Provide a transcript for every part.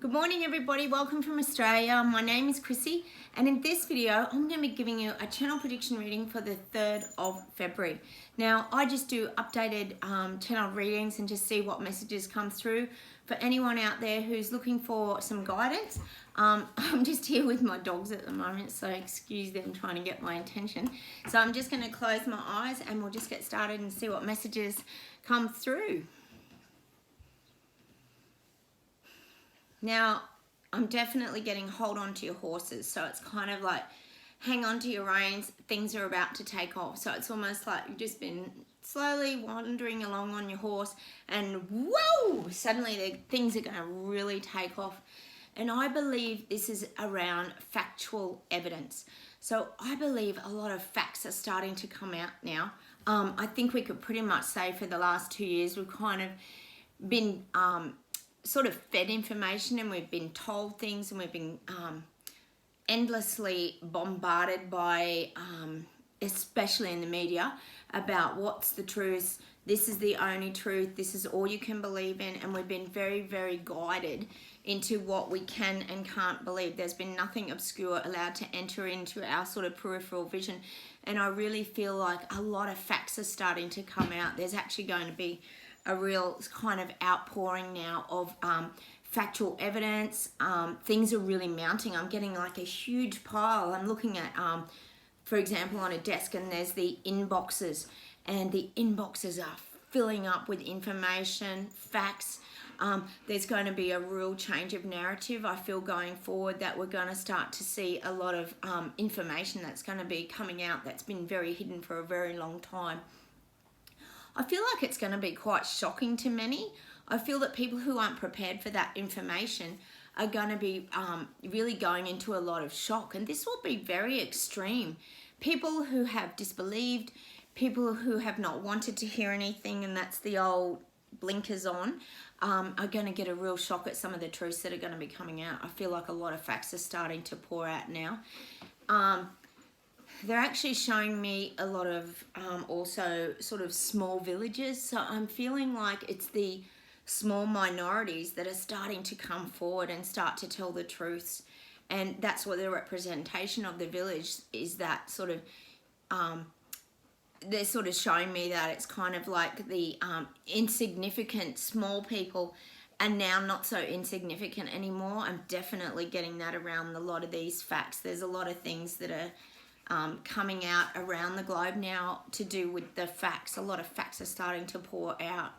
Good morning everybody, welcome from Australia. My name is Chrissy and in this video I'm going to be giving you a channel prediction reading for the 3rd of February. Now I just do updated channel readings and just see what messages come through. For anyone out there who's looking for some guidance, I'm just here with my dogs at the moment, so excuse them trying to get my attention. So I'm just going to close my eyes and we'll just get started and see what messages come through. Now, I'm definitely getting hold on to your horses. So it's kind of like hang on to your reins. Things are about to take off. So it's almost like you've just been slowly wandering along on your horse and whoa, suddenly things are going to really take off. And I believe this is around factual evidence. So I believe a lot of facts are starting to come out now. I think we could pretty much say for the last 2 years we've kind of been sort of fed information and we've been told things and we've been endlessly bombarded by especially in the media about what's the truth, this is the only truth, this is all you can believe in, and we've been very, very guided into what we can and can't believe. There's been nothing obscure allowed to enter into our sort of peripheral vision, and I really feel like a lot of facts are starting to come out. There's actually going to be a real kind of outpouring now of factual evidence. Things are really mounting. I'm getting like a huge pile. I'm looking at, for example, on a desk, and there's the inboxes, and the inboxes are filling up with information, facts. There's going to be a real change of narrative, I feel, going forward, that we're going to start to see a lot of information that's going to be coming out that's been very hidden for a very long time. I feel like it's going to be quite shocking to many. I feel that people who aren't prepared for that information are going to be really going into a lot of shock, and this will be very extreme. People who have disbelieved, people who have not wanted to hear anything, and that's the old blinkers on, are going to get a real shock at some of the truths that are going to be coming out. I feel like a lot of facts are starting to pour out now. They're actually showing me a lot of also sort of small villages. So I'm feeling like it's the small minorities that are starting to come forward and start to tell the truths. And that's what the representation of the village is, that sort of, they're sort of showing me that it's kind of like the insignificant small people are now not so insignificant anymore. I'm definitely getting that around a lot of these facts. There's a lot of things that are coming out around the globe now to do with the facts. A lot of facts are starting to pour out.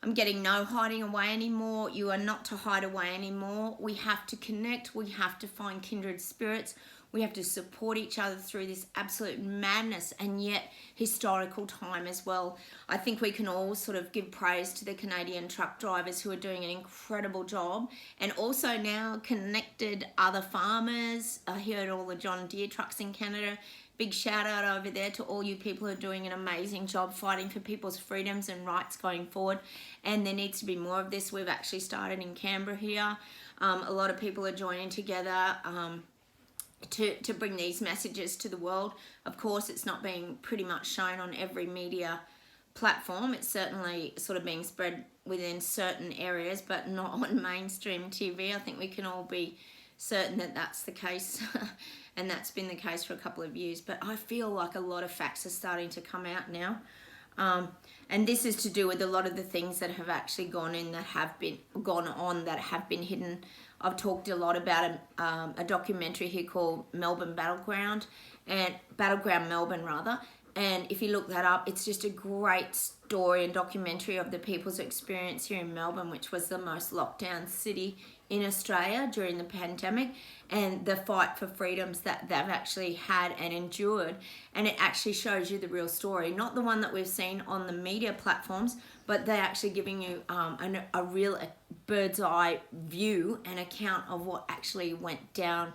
I'm getting no hiding away anymore. You are not to hide away anymore. We have to connect. We have to find kindred spirits. We have to support each other through this absolute madness and yet historical time as well. I think we can all sort of give praise to the Canadian truck drivers who are doing an incredible job, and also now connected other farmers. I heard all the John Deere trucks in Canada. Big shout out over there to all you people who are doing an amazing job fighting for people's freedoms and rights going forward. And there needs to be more of this. We've actually started in Canberra here. A lot of people are joining together to bring these messages to the world. Of course, it's not being pretty much shown on every media platform. It's certainly sort of being spread within certain areas, but not on mainstream TV. I think we can all be certain that that's the case, and that's been the case for a couple of years. But I feel like a lot of facts are starting to come out now. And this is to do with a lot of the things that have actually gone on that have been hidden. I've talked a lot about a documentary here called Battleground Melbourne rather. And if you look that up, it's just a great story and documentary of the people's experience here in Melbourne, which was the most locked down city in Australia during the pandemic, and the fight for freedoms that they've actually had and endured. And it actually shows you the real story, not the one that we've seen on the media platforms, but they're actually giving you a real bird's eye view and account of what actually went down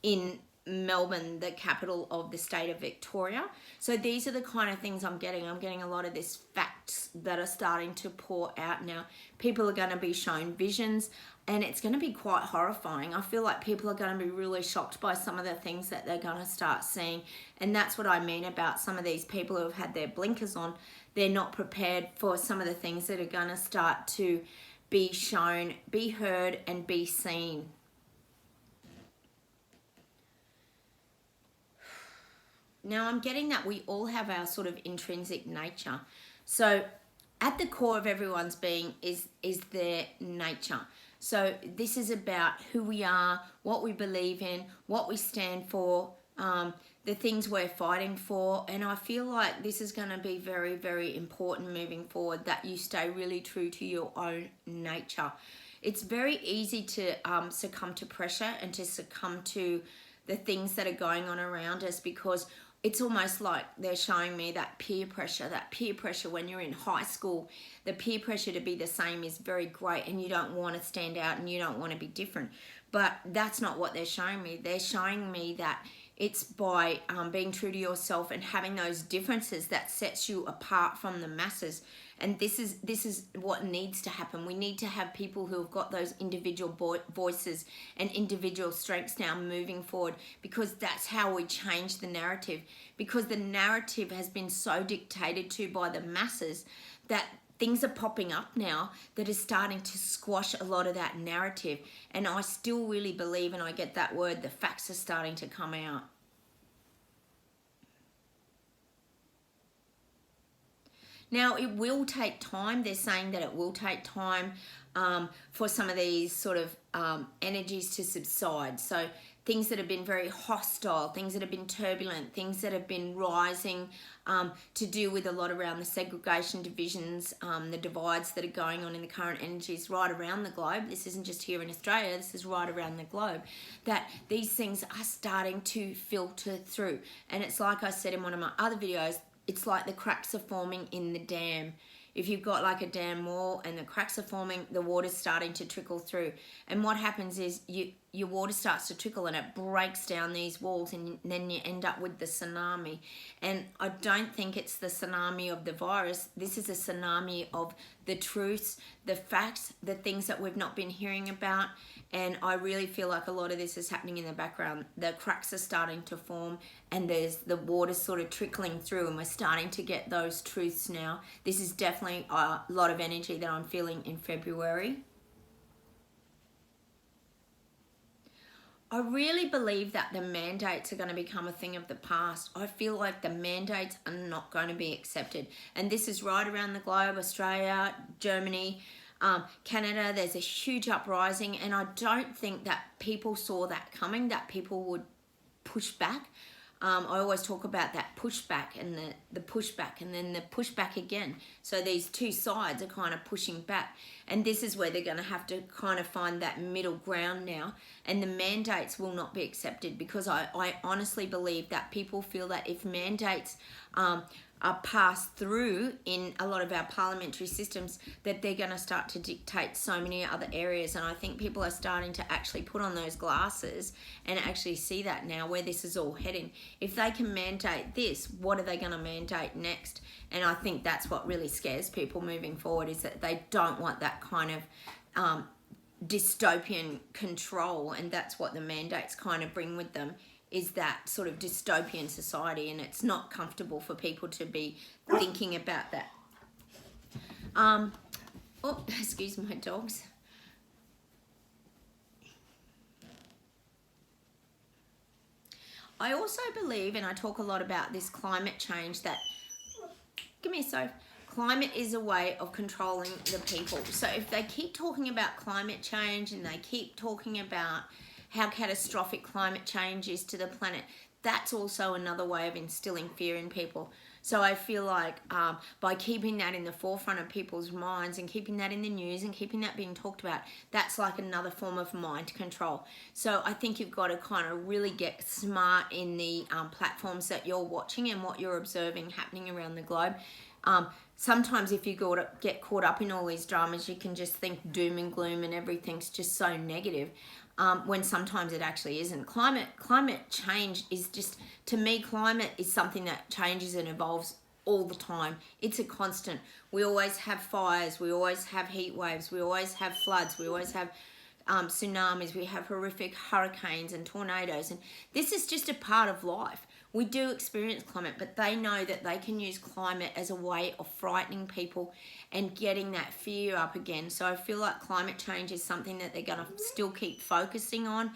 in Melbourne, the capital of the state of Victoria. So these are the kind of things I'm getting. I'm getting a lot of this facts that are starting to pour out now. People are going to be shown visions, and it's going to be quite horrifying. I feel like people are going to be really shocked by some of the things that they're going to start seeing. And that's what I mean about some of these people who have had their blinkers on. They're not prepared for some of the things that are going to start to be shown, be heard, and be seen. Now, I'm getting that we all have our sort of intrinsic nature. So at the core of everyone's being is their nature. So this is about who we are, what we believe in, what we stand for, the things we're fighting for. And I feel like this is going to be very, very important moving forward, that you stay really true to your own nature. It's very easy to succumb to pressure and to succumb to the things that are going on around us, because it's almost like they're showing me that peer pressure when you're in high school. The peer pressure to be the same is very great, and you don't want to stand out and you don't want to be different. But that's not what they're showing me. They're showing me that it's by being true to yourself and having those differences that sets you apart from the masses. And this is what needs to happen. We need to have people who have got those individual voices and individual strengths now moving forward, because that's how we change the narrative. Because the narrative has been so dictated to by the masses that things are popping up now that are starting to squash a lot of that narrative. And I still really believe, and I get that word, the facts are starting to come out. Now, it will take time. They're saying that it will take time for some of these sort of energies to subside. So things that have been very hostile, things that have been turbulent, things that have been rising to do with a lot around the segregation divisions, the divides that are going on in the current energies right around the globe. This isn't just here in Australia, this is right around the globe, that these things are starting to filter through. And it's like I said in one of my other videos, it's like the cracks are forming in the dam. If you've got like a dam wall and the cracks are forming, the water's starting to trickle through. And what happens is your water starts to trickle and it breaks down these walls, and then you end up with the tsunami. And I don't think it's the tsunami of the virus. This is a tsunami of the truths, the facts, the things that we've not been hearing about. And I really feel like a lot of this is happening in the background. The cracks are starting to form, and there's the water sort of trickling through, and we're starting to get those truths now. This is definitely a lot of energy that I'm feeling in February. I really believe that the mandates are going to become a thing of the past. I feel like the mandates are not going to be accepted. And this is right around the globe, Australia, Germany, Canada. There's a huge uprising, and I don't think that people saw that coming, that people would push back. I always talk about that pushback and the pushback and then the pushback again. So these two sides are kind of pushing back. And this is where they're going to have to kind of find that middle ground now. And the mandates will not be accepted, because I honestly believe that people feel that if mandates are passed through in a lot of our parliamentary systems, that they're going to start to dictate so many other areas. And I think people are starting to actually put on those glasses and actually see that now, where this is all heading. If they can mandate this, what are they going to mandate next? And I think that's what really scares people moving forward, is that they don't want that kind of dystopian control. And that's what the mandates kind of bring with them, is that sort of dystopian society, and it's not comfortable for people to be thinking about that. Oh, excuse my dogs. I also believe, and I talk a lot about this climate change, that, give me a soap. Climate is a way of controlling the people. So if they keep talking about climate change and they keep talking about how catastrophic climate change is to the planet, that's also another way of instilling fear in people. So I feel like by keeping that in the forefront of people's minds and keeping that in the news and keeping that being talked about, that's like another form of mind control. So I think you've got to kind of really get smart in the platforms that you're watching and what you're observing happening around the globe. Sometimes if you get caught up in all these dramas, you can just think doom and gloom and everything's just so negative. when sometimes it actually isn't. Climate change is just, to me, climate is something that changes and evolves all the time. It's a constant. We always have fires, we always have heat waves, we always have floods, we always have tsunamis, we have horrific hurricanes and tornadoes, and this is just a part of life. We do experience climate, but they know that they can use climate as a way of frightening people and getting that fear up again. So I feel like climate change is something that they're going to still keep focusing on.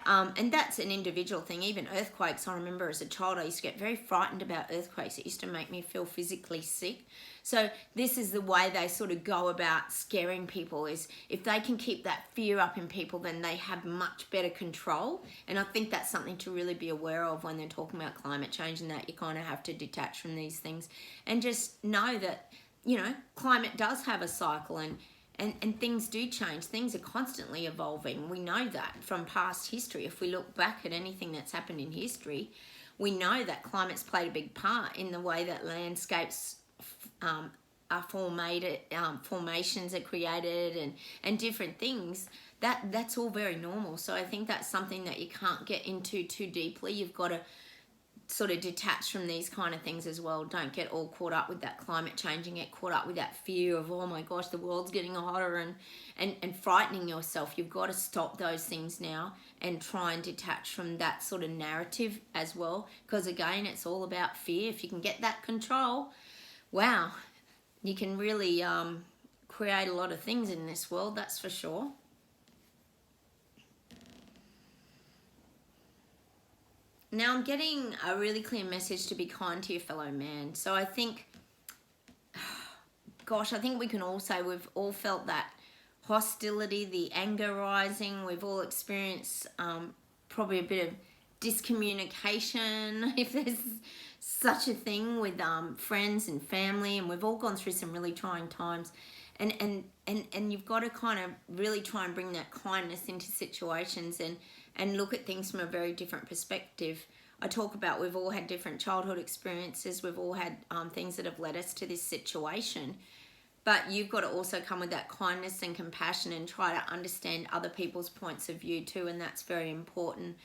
And that's an individual thing. Even earthquakes, I remember as a child, I used to get very frightened about earthquakes. It used to make me feel physically sick. So this is the way they sort of go about scaring people, is if they can keep that fear up in people, then they have much better control. And I think that's something to really be aware of when they're talking about climate change, and that you kind of have to detach from these things and just know that, you know, climate does have a cycle, and things do change. Things are constantly evolving. We know that from past history. If we look back at anything that's happened in history, we know that climate's played a big part in the way that landscapes are formations are created, and different things. That's all very normal. So I think that's something that you can't get into too deeply. You've got to sort of detach from these kind of things as well. Don't get all caught up with that climate change and get caught up with that fear of, oh my gosh, the world's getting hotter, and frightening yourself. You've got to stop those things now and try and detach from that sort of narrative as well, because again, it's all about fear. If you can get that control, wow, you can really create a lot of things in this world, that's for sure. Now I'm getting a really clear message to be kind to your fellow man. So I think, gosh, I think we can all say we've all felt that hostility, the anger rising. We've all experienced probably a bit of discommunication, if there's such a thing, with friends and family, and we've all gone through some really trying times. And you've got to kind of really try and bring that kindness into situations and look at things from a very different perspective. I talk about we've all had different childhood experiences. We've all had things that have led us to this situation. But you've got to also come with that kindness and compassion and try to understand other people's points of view too, and that's very important.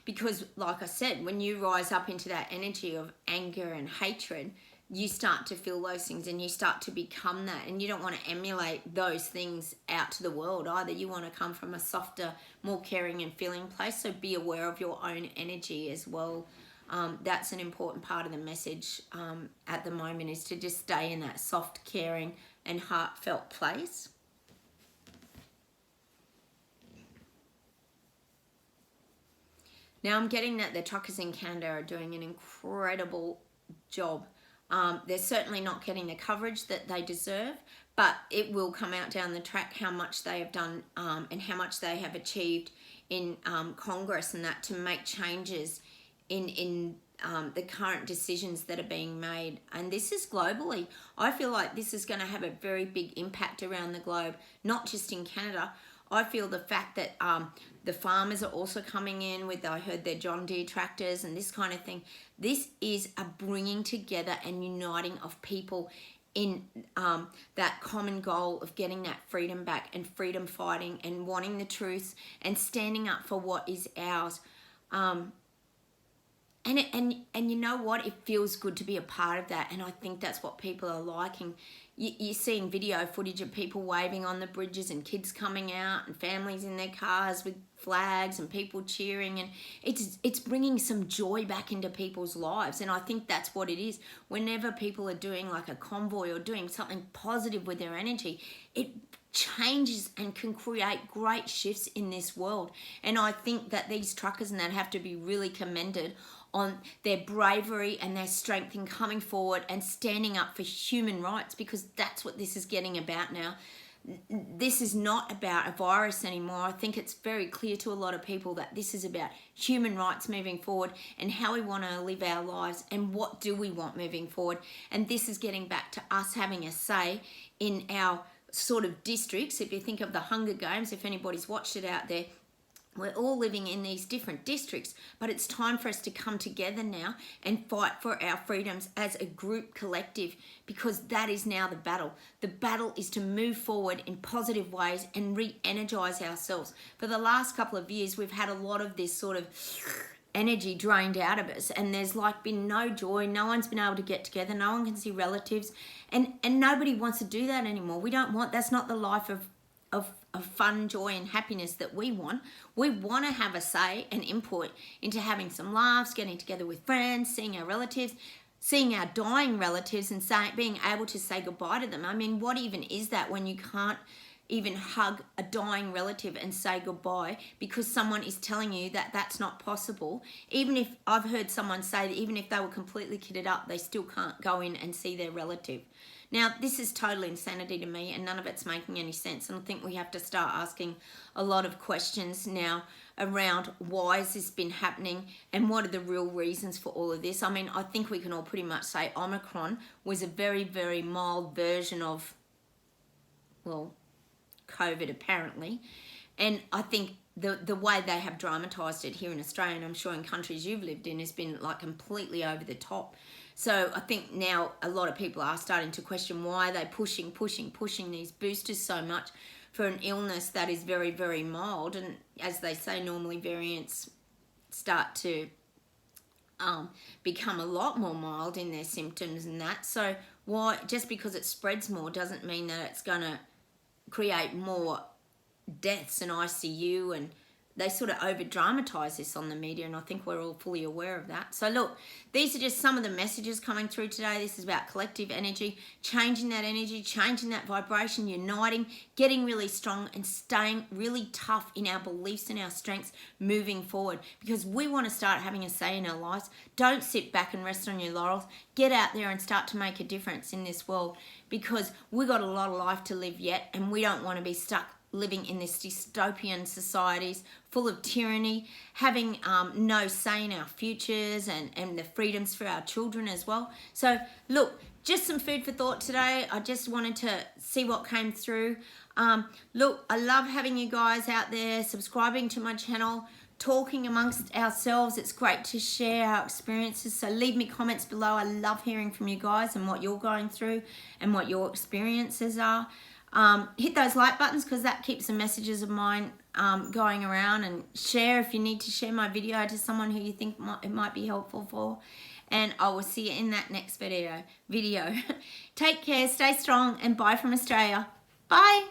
Because, like I said, when you rise up into that energy of anger and hatred, you start to feel those things and you start to become that, and you don't want to emulate those things out to the world either. You want to come from a softer, more caring and feeling place, so be aware of your own energy as well. That's an important part of the message at the moment, is to just stay in that soft, caring and heartfelt place. Now I'm getting that the truckers in Canada are doing an incredible job. They're certainly not getting the coverage that they deserve, but it will come out down the track how much they have done and how much they have achieved in Congress, and that to make changes in the current decisions that are being made. And this is globally. I feel like this is going to have a very big impact around the globe, not just in Canada. I feel the fact that the farmers are also coming in with, I heard, their John Deere tractors and this kind of thing. This is a bringing together and uniting of people in that common goal of getting that freedom back, and freedom fighting and wanting the truth and standing up for what is ours. And you know what? It feels good to be a part of that, and I think that's what people are liking. You're seeing video footage of people waving on the bridges and kids coming out and families in their cars with flags and people cheering, and it's bringing some joy back into people's lives. And I think that's what it is. Whenever people are doing like a convoy or doing something positive with their energy, it changes and can create great shifts in this world. And I think that these truckers and that have to be really commended on their bravery and their strength in coming forward and standing up for human rights, because that's what this is getting about now. This is not about a virus anymore. I think it's very clear to a lot of people that this is about human rights moving forward and how we want to live our lives and what do we want moving forward. And this is getting back to us having a say in our sort of districts. If you think of the Hunger Games, if anybody's watched it out there, We're all living in these different districts, but it's time for us to come together now and fight for our freedoms as a group collective, because that is now the battle. The battle is to move forward in positive ways and re-energize ourselves. For the last couple of years, we've had a lot of this sort of energy drained out of us, and there's like been no joy. No one's been able to get together. No one can see relatives, and nobody wants to do that anymore. We don't want, that's not the life of fun, joy and happiness that we want. We want to have a say and input into having some laughs, getting together with friends, seeing our relatives, seeing our dying relatives and being able to say goodbye to them. I mean, what even is that when you can't even hug a dying relative and say goodbye because someone is telling you that that's not possible? Even if I've heard someone say that even if they were completely kitted up, they still can't go in and see their relative. Now, this is total insanity to me, and none of it's making any sense. And I think we have to start asking a lot of questions now around why has this been happening and what are the real reasons for all of this. I mean, I think we can all pretty much say Omicron was a very, very mild version of, well, COVID apparently. And I think the way they have dramatised it here in Australia, and I'm sure in countries you've lived in, has been like completely over the top. So I think now a lot of people are starting to question why they're pushing these boosters so much for an illness that is very, very mild. And as they say, normally variants start to become a lot more mild in their symptoms and that. So why, just because it spreads more doesn't mean that it's going to create more deaths in ICU, and they sort of over dramatise this on the media, and I think we're all fully aware of that. So look, these are just some of the messages coming through today. This is about collective energy, changing that energy, changing that vibration, uniting, getting really strong and staying really tough in our beliefs and our strengths moving forward, because we want to start having a say in our lives. Don't sit back and rest on your laurels. Get out there and start to make a difference in this world, because we've got a lot of life to live yet, and we don't want to be stuck living in this dystopian societies full of tyranny, having no say in our futures and the freedoms for our children as well. So look, just some food for thought today. I just wanted to see what came through. Look, I love having you guys out there subscribing to my channel, talking amongst ourselves. It's great to share our experiences. So leave me comments below. I love hearing from you guys and what you're going through and what your experiences are. Hit those like buttons, because that keeps the messages of mine going around, and share if you need to share my video to someone who you think it might be helpful for. And I will see you in that next video. Take care, stay strong, and bye from Australia. Bye.